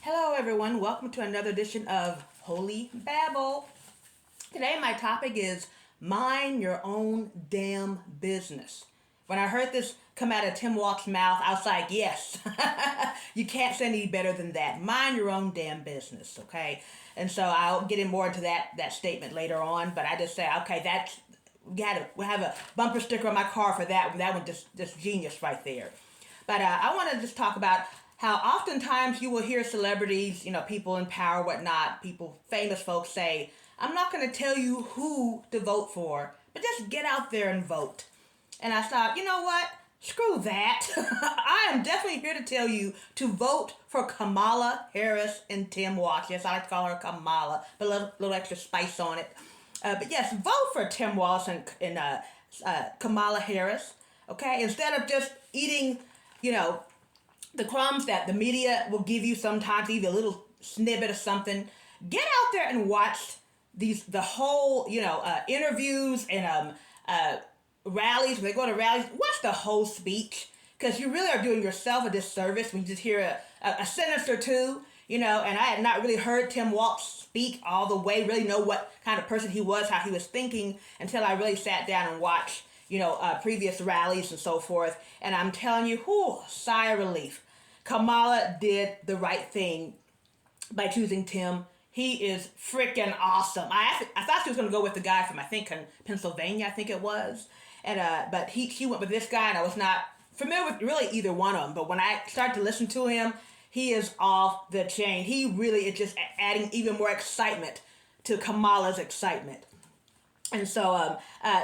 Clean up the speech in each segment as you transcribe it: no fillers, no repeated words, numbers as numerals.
Hello, everyone. Welcome to another edition of Holy Babble. Today, my topic is mind your own damn business. When I heard this come out of Tim Walk's mouth, I was like, yes, you can't say any better than that. Mind your own damn business, okay? And so I'll get in more into that statement later on, but I just say, okay, that's we have a bumper sticker on my car for that one. That one just genius right there. But I want to just talk about how oftentimes you will hear celebrities, people in power, whatnot, people, famous folks say, I'm not going to tell you who to vote for, but just get out there and vote. And I thought, you know what? Screw that. I am definitely here to tell you to vote for Kamala Harris and Tim Walz. Yes, I like to call her Kamala, but a little extra spice on it. But yes, vote for Tim Walz and Kamala Harris. Okay, instead of just eating, the crumbs that the media will give you sometimes, even a little snippet of something. Get out there and watch the whole, interviews and rallies. When they go to rallies, watch the whole speech, because you really are doing yourself a disservice when you just hear a sentence or two, and I had not really heard Tim Walz speak all the way, really know what kind of person he was, how he was thinking, until I really sat down and watched, previous rallies and so forth. And I'm telling you, sigh of relief. Kamala did the right thing by choosing Tim. He is freaking awesome. I thought she was going to go with the guy from, I think, Pennsylvania, I think it was. And but she went with this guy, and I was not familiar with really either one of them. But when I started to listen to him, he is off the chain. He really is just adding even more excitement to Kamala's excitement. And so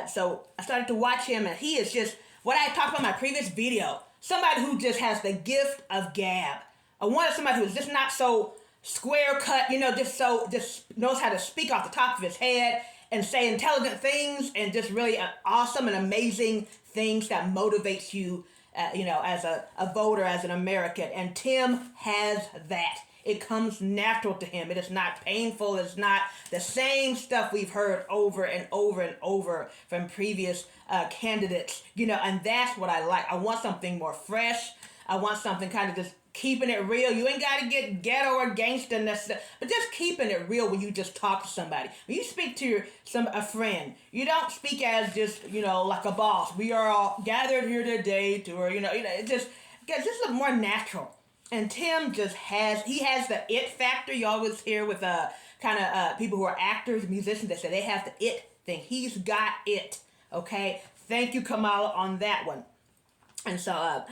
so I started to watch him, and he is just, what I talked about in my previous video, somebody who just has the gift of gab. I wanted somebody who's just not so square cut, just knows how to speak off the top of his head and say intelligent things and just really awesome and amazing things that motivates you, as a voter, as an American. And Tim has that. It comes natural to him. It is not painful. It's not the same stuff we've heard over and over and over from previous candidates, and that's what I like. I want something more fresh. I want something kind of just keeping it real. You ain't got to get ghetto or gangster necessarily, but just keeping it real when you just talk to somebody. When you speak to a friend, you don't speak as just, like a boss. We are all gathered here today to, or, it just look more natural. And Tim just has the it factor. You always hear with people who are actors, musicians, that say they have the it thing. He's got it. Okay? Thank you, Kamala, on that one. And so,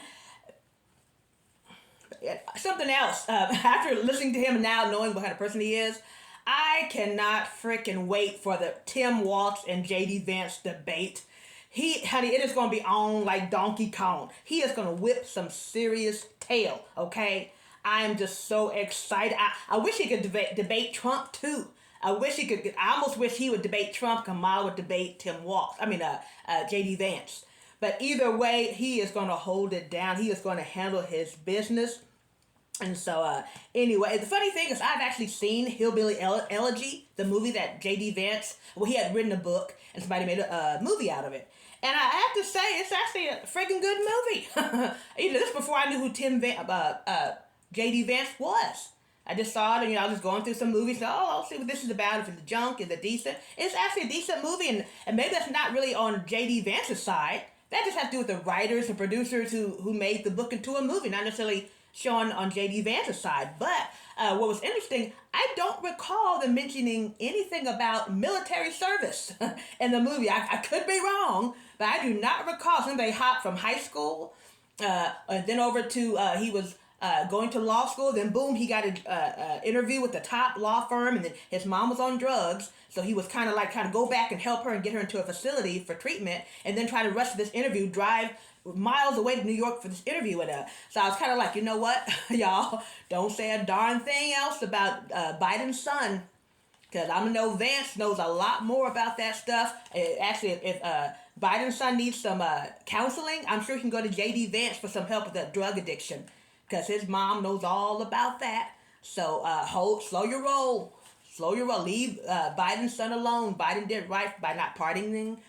something else. After listening to him and now knowing what kind of person he is, I cannot freaking wait for the Tim Walz and J.D. Vance debate. It is going to be on like Donkey Kong. He is going to whip some serious tail, okay? I am just so excited. I wish he could debate Trump, too. I almost wish he would debate Trump. Kamala would debate Tim Walz. J.D. Vance. But either way, he is going to hold it down. He is going to handle his business. And so, anyway, the funny thing is I've actually seen Hillbilly Elegy, the movie that J.D. Vance, he had written a book and somebody made a movie out of it. And I have to say, it's actually a freaking good movie. This before I knew who J.D. Vance was. I just saw it, and I was just going through some movies. So, I'll see what this is about. If it's junk, is it decent? It's actually a decent movie, and maybe that's not really on J.D. Vance's side. That just has to do with the writers and producers who made the book into a movie, not necessarily shown on J.D. Vance's side. But what was interesting, I don't recall them mentioning anything about military service in the movie. I could be wrong, but I do not recall. Somebody hopped from high school, and then over to, he was going to law school, then boom, he got an interview with the top law firm, and then his mom was on drugs, so he was kind of go back and help her and get her into a facility for treatment, and then try to rush to this interview, drive miles away to New York for this interview with her. So I was kind of like, you know what, y'all, don't say a darn thing else about Biden's son, because I know Vance knows a lot more about that stuff. Actually, if Biden's son needs some counseling, I'm sure he can go to J.D. Vance for some help with that drug addiction, because his mom knows all about that. So slow your roll. Leave Biden's son alone. Biden did right by not pardoning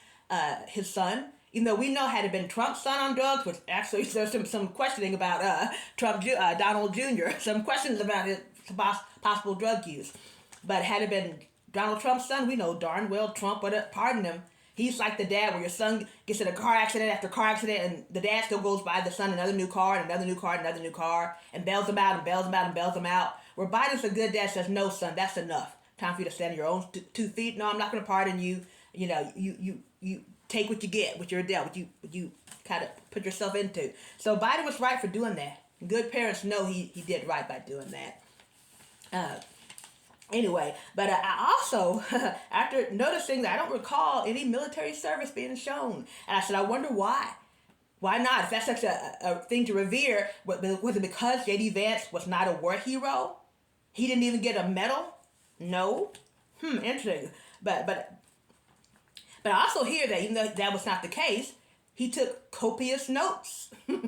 his son. Even though we know had it been Trump's son on drugs, which actually there's some questioning about Donald Jr., some questions about possible drug use. But had it been Donald Trump's son, we know darn well Trump would have pardoned him. He's like the dad where your son gets in a car accident after car accident and the dad still goes by the son another new car and another new car and another new car and bails him out and bails him out and bails him out. Where Biden's a good dad, says, no, son, that's enough. Time for you to stand on your own 2 feet. No, I'm not going to pardon you. You know, you take what you get, what you're dealt, what you kind of put yourself into. So Biden was right for doing that. Good parents know he did right by doing that. Anyway, but I also, after noticing that I don't recall any military service being shown, and I said, I wonder why. Why not? If that's such a thing to revere, was it because J.D. Vance was not a war hero? He didn't even get a medal? No? Interesting. But I also hear that even though that was not the case, he took copious notes. I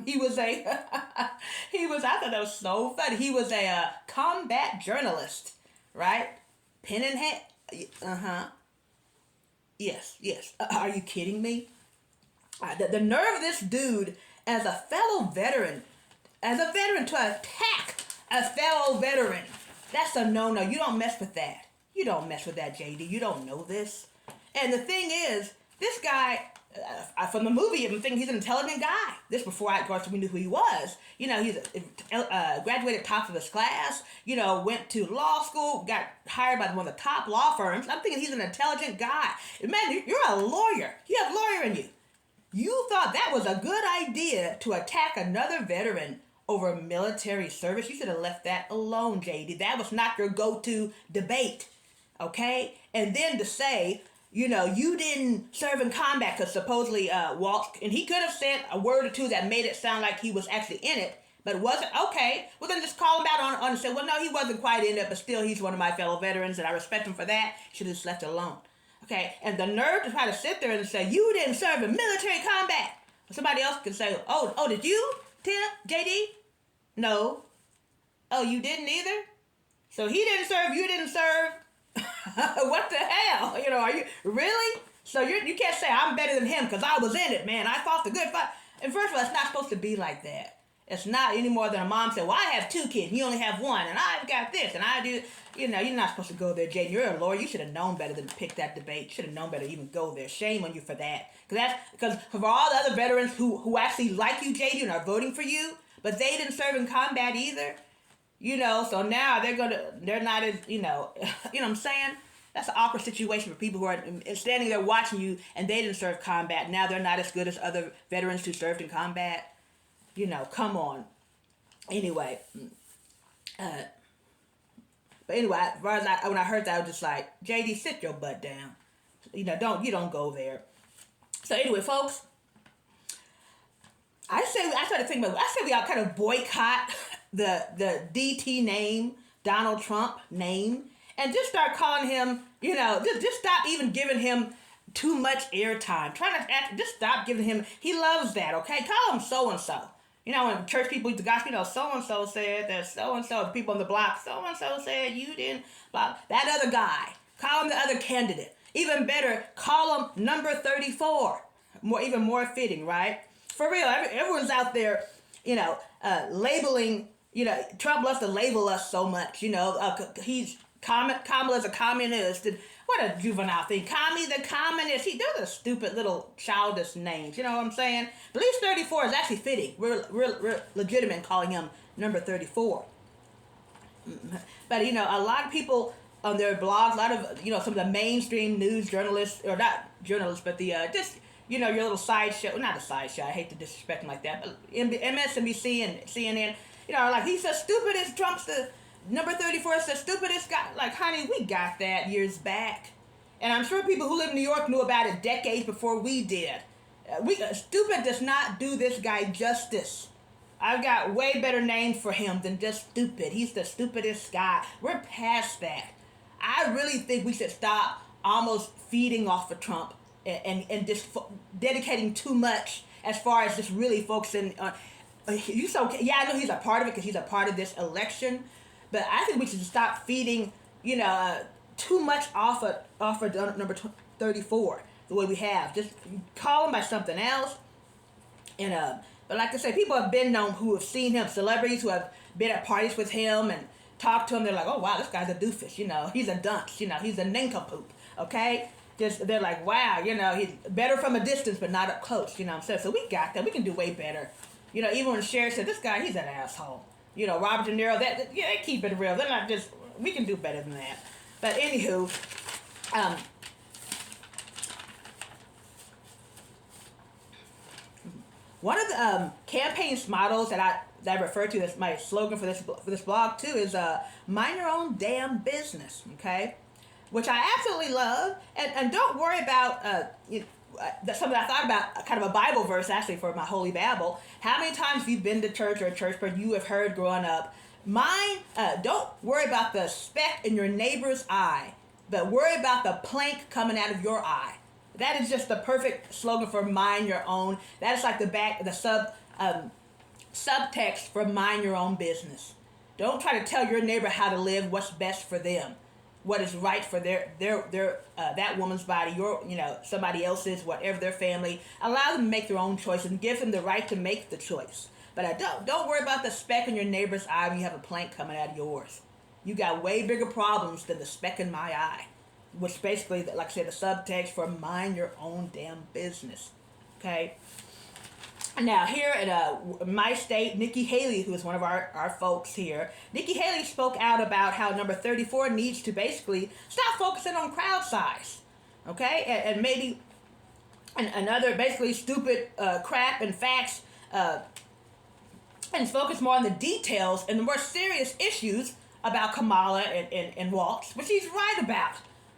thought that was so funny. He was a combat journalist. Right? Pen in hand. Yes. Are you kidding me? The nerve of this dude as a fellow veteran, to attack a fellow veteran. That's a no-no. You don't mess with that. You don't mess with that, JD. You don't know this. And the thing is, this guy, from the movie, I'm thinking he's an intelligent guy. This before of course, we knew who he was. You know, he's graduated top of his class. You know, went to law school, got hired by one of the top law firms. I'm thinking he's an intelligent guy. Man, you're a lawyer. You have lawyer in you. You thought that was a good idea to attack another veteran over military service. You should have left that alone, JD. That was not your go-to debate. Okay? And then to say, you know, you didn't serve in combat because supposedly Walt, and he could have said a word or two that made it sound like he was actually in it, but it wasn't. Okay, well then just call him out on and say, well, no, he wasn't quite in it, but still he's one of my fellow veterans and I respect him for that. Should have just left it alone. Okay, and the nerve to try to sit there and say, you didn't serve in military combat. Somebody else could say, oh, did you, Tim, JD? No. Oh, you didn't either? So he didn't serve, you didn't serve? What the hell? You know, are you really? So you can't say I'm better than him because I was in it, man. I fought the good fight. And first of all, it's not supposed to be like that. It's not any more than a mom said, well, I have 2 kids, and you only have 1, and I've got this, and I do. You know, you're not supposed to go there, Jay. You're a lawyer. You should have known better than to pick that debate. You should have known better to even go there. Shame on you for that. Because for all the other veterans who actually like you, JD, and are voting for you, but they didn't serve in combat either. You know, so now they're not as, you know what I'm saying? That's an awkward situation for people who are standing there watching you and they didn't serve combat. Now they're not as good as other veterans who served in combat. You know, come on. Anyway, but anyway, as far as when I heard that, I was just like, JD, sit your butt down. You know, don't go there. So anyway, folks, I say we all kind of boycott the DT name, Donald Trump name, and just start calling him, you know, just stop even giving him too much airtime. Just stop giving him, he loves that, okay? Call him so-and-so. You know, when church people used to gossip, you know, so-and-so said that so-and-so, the people on the block, so-and-so said you didn't, blah, that other guy. Call him the other candidate. Even better, call him number 34. Even more fitting, right? For real, everyone's out there, you know, labeling, you know, Trump loves to label us so much, you know, Kamala's a communist, and what a juvenile thing. Commie the communist. Those are stupid little childish names, you know what I'm saying? But at least 34 is actually fitting. We're legitimate in calling him number 34. But, you know, a lot of people on their blogs, a lot of, you know, some of the mainstream news journalists, or not journalists, but the, just, you know, your little sideshow, not a sideshow, I hate to disrespect him like that, but MSNBC and CNN, you know, like, he's as stupid as Trump's the number 34 is the stupidest guy. Like, honey, we got that years back. And I'm sure people who live in New York knew about it decades before we did. Stupid does not do this guy justice. I've got way better names for him than just stupid. He's the stupidest guy. We're past that. I really think we should stop almost feeding off of Trump and just dedicating too much as far as just really focusing on... Yeah, I know he's a part of it because he's a part of this election. But I think we should stop feeding, you know, too much off of number 34 the way we have. Just call him by something else. And but like I said, people have been known who have seen him, celebrities who have been at parties with him and talk to him, they're like, oh wow, this guy's a doofus, he's a dunce, he's a nincompoop, okay? Just, they're like, wow, he's better from a distance, but not up close, what I'm saying? So we got that. We can do way better. Even when Sherry said, this guy, he's an asshole. Robert De Niro, they keep it real. They're not just, we can do better than that. But anywho, one of the campaign models that I refer to as my slogan for this blog too is mind your own damn business, okay? Which I absolutely love, and don't worry about that's something I thought about, kind of a Bible verse actually for my Holy Babble. How many times have you been to church or a church person you have heard growing up? Don't worry about the speck in your neighbor's eye, but worry about the plank coming out of your eye. That is just the perfect slogan for mind your own. That is like the subtext for mind your own business. Don't try to tell your neighbor how to live, what's best for them, what is right for their that woman's body, somebody else's, whatever their family. Allow them to make their own choice and give them the right to make the choice. But don't worry about the speck in your neighbor's eye when you have a plank coming out of yours. You got way bigger problems than the speck in my eye, which basically, like I said, the subtext for mind your own damn business. Okay. Now, here at my state, Nikki Haley, who is one of our folks here, Nikki Haley spoke out about how number 34 needs to basically stop focusing on crowd size, okay? And maybe another basically stupid crap and facts, and focus more on the details and the more serious issues about Kamala and Waltz, which she's right about.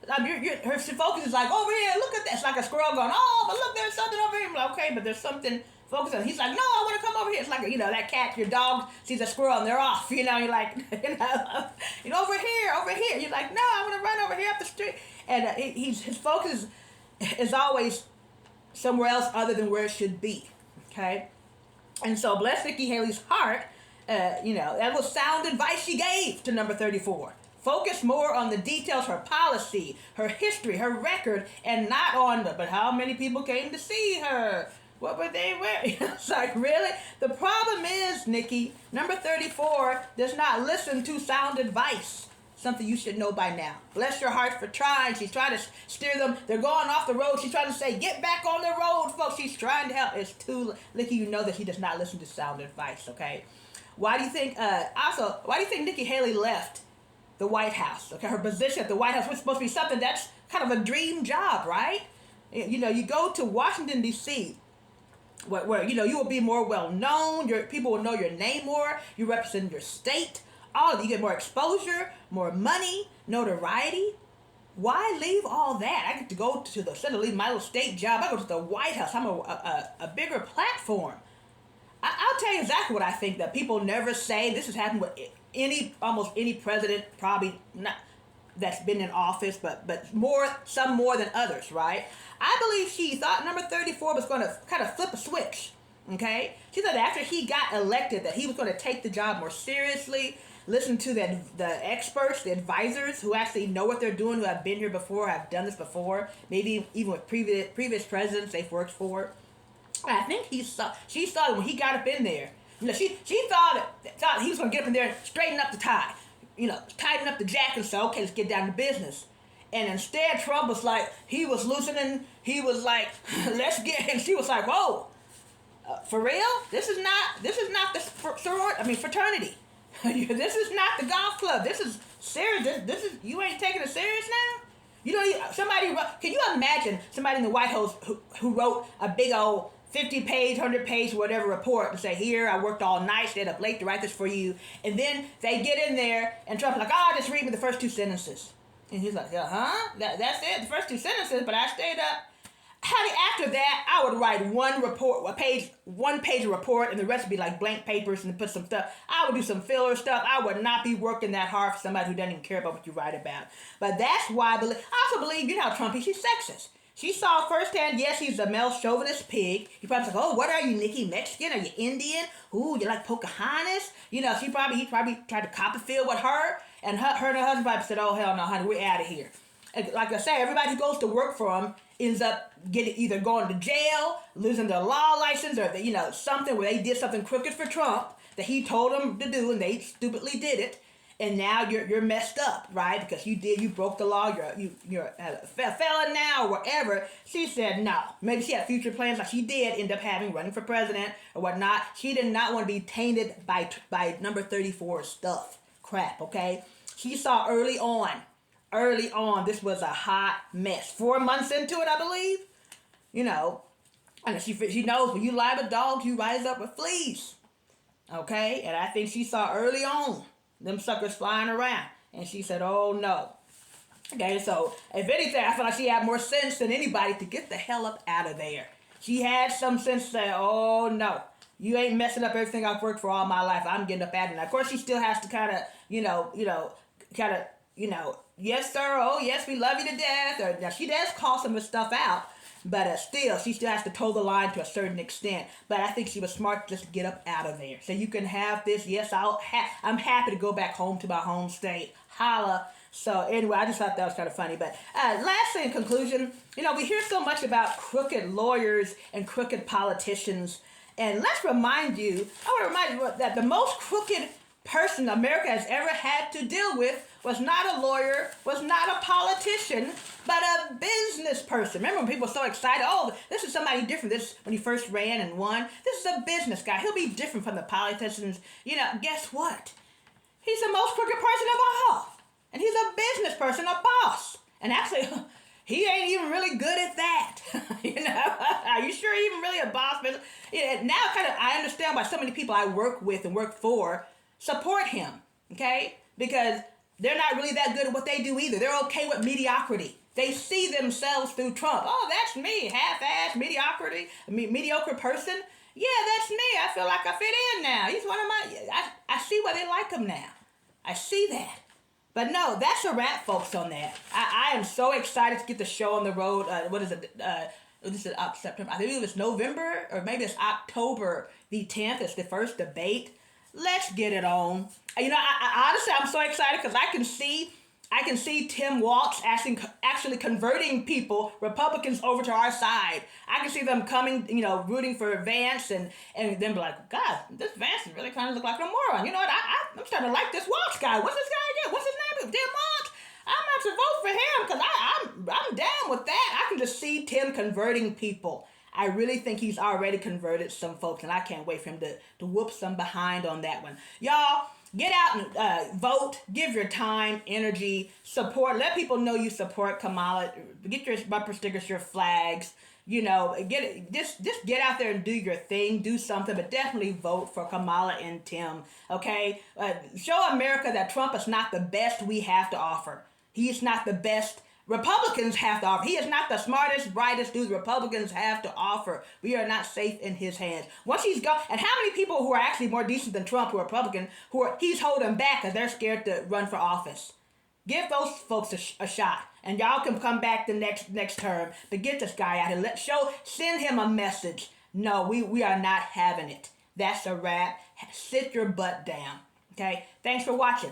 Her focus is like, over here, look at that. It's like a squirrel going, oh, but look, there's something over here. I'm like, okay, but there's something focus on. He's like, no, I want to come over here. It's like, that cat, your dog sees a squirrel and they're off. You're like, over here. You're like, no, I want to run over here up the street. And his focus is always somewhere else other than where it should be. Okay? And so, bless Nikki Haley's heart, that was sound advice she gave to number 34. Focus more on the details, her policy, her history, her record, and not on but how many people came to see her. What were they wearing? It's like, really? The problem is, Nikki, number 34 does not listen to sound advice. Something you should know by now. Bless your heart for trying. She's trying to steer them. They're going off the road. She's trying to say, get back on the road, folks. She's trying to help. It's too, Nikki, you know that she does not listen to sound advice, okay? Why do you think Nikki Haley left the White House? Okay, her position at the White House was supposed to be something that's kind of a dream job, right? You go to Washington, D.C., where you will be more well known, people will know your name more, you represent your state, you get more exposure, more money, notoriety. Why leave all that? I get to go to instead of leaving my little state job, I go to the White House. I'm a bigger platform. I'll tell you exactly what I think that people never say. This has happened with almost any president, probably not that's been in office, but some more than others, right? I believe she thought number 34 was going to kind of flip a switch, okay? She thought after he got elected that he was going to take the job more seriously, listen to the experts, the advisors who actually know what they're doing, who have been here before, have done this before, maybe even with previous presidents they've worked for. And I think she saw it when he got up in there. She thought he was going to get up in there and straighten up the tie, tighten up the jacket and say, okay, let's get down to business. And instead, Trump was like, he was loosening, he was like, let's get, and she was like, whoa, for real? This is not the fraternity. This is not the golf club. This is serious. This is, you ain't taking it serious now? Can you imagine somebody in the White House who wrote a big old 50-page, 100-page, whatever report and say, here, I worked all night, stayed up late to write this for you. And then they get in there and Trump's like, just read me the first two sentences. And he's like, that's it, the first two sentences, but I stayed up. Honey, after that, I would write one page of report, and the rest would be like blank papers and put some stuff. I would do some filler stuff. I would not be working that hard for somebody who doesn't even care about what you write about. But that's why I also believe, how Trump is, she's sexist. She saw firsthand, yes, he's a male chauvinist pig. He probably was like, what are you, Nikki? Mexican? Are you Indian? Ooh, you like Pocahontas? He probably tried to Copperfield with her. And her and her husband probably said, oh, hell no, honey, we're out of here. And like I say, everybody who goes to work for him ends up either going to jail, losing their law license, or something where they did something crooked for Trump that he told them to do, and they stupidly did it. and now you're messed up, right? Because you broke the law. You're a felon now, or whatever. She said no. Maybe she had future plans, like she did end up having, running for president or whatnot. She did not want to be tainted by number 34 stuff, crap. Okay, she saw early on, this was a hot mess. 4 months into it, I believe. You know, and she knows when you lie with dogs, you rise up with fleas. Okay, and I think she saw early on them suckers flying around, and she said, "Oh no." Okay, so if anything, I feel like she had more sense than anybody to get the hell up out of there. She had some sense to say, "Oh no, you ain't messing up everything I've worked for all my life. I'm getting up out of here." Now, of course, she still has to kind of, yes sir, oh yes, we love you to death. Or now she does call some of the stuff out. But still, she still has to toe the line to a certain extent. But I think she was smart just to get up out of there. So you can have this. Yes, I'm happy to go back home to my home state. Holla. So anyway, I just thought that was kind of funny. But lastly, in conclusion, we hear so much about crooked lawyers and crooked politicians. And let's remind you, I want to remind you that the most crooked person America has ever had to deal with was not a lawyer, was not a politician, but a business person. Remember when people were so excited, oh, this is somebody different. This when he first ran and won. This is a business guy. He'll be different from the politicians. Guess what? He's the most crooked person of all. And he's a business person, a boss. And actually, he ain't even really good at that. Are you sure he's even really a boss? Now I understand why so many people I work with and work for support him, okay? Because they're not really that good at what they do either. They're okay with mediocrity. They see themselves through Trump. Oh, that's me, half-assed mediocrity, mediocre person. Yeah, that's me. I feel like I fit in now. He's one of my, I see why they like him now. I see that. But no, that's a wrap, folks, on that. I am so excited to get the show on the road. What is it? This is September. I believe it's November, or maybe it's October the 10th. It's the first debate. Let's get it on. I honestly, I'm so excited because I can see Tim Walz actually converting people, Republicans, over to our side. I can see them coming, rooting for Vance and then be like, God, this Vance really kind of look like a moron. You know what? I'm starting to like this Walz guy. What's this guy again? What's his name? Tim Walz. I'm about to vote for him because I'm down with that. I can just see Tim converting people. I really think he's already converted some folks, and I can't wait for him to whoop some behind on that one. Y'all, get out and vote. Give your time, energy, support. Let people know you support Kamala. Get your bumper stickers, your flags. Just get out there and do your thing. Do something, but definitely vote for Kamala and Tim. Okay, show America that Trump is not the best we have to offer. He's not the best Republicans have to offer. He is not the smartest, brightest dude Republicans have to offer. We are not safe in his hands. Once he's gone, and how many people who are actually more decent than Trump, who are Republican, he's holding back because they're scared to run for office. Give those folks a shot, and y'all can come back the next term. But get this guy out here. Send him a message. No, we are not having it. That's a wrap. Sit your butt down. Okay. Thanks for watching.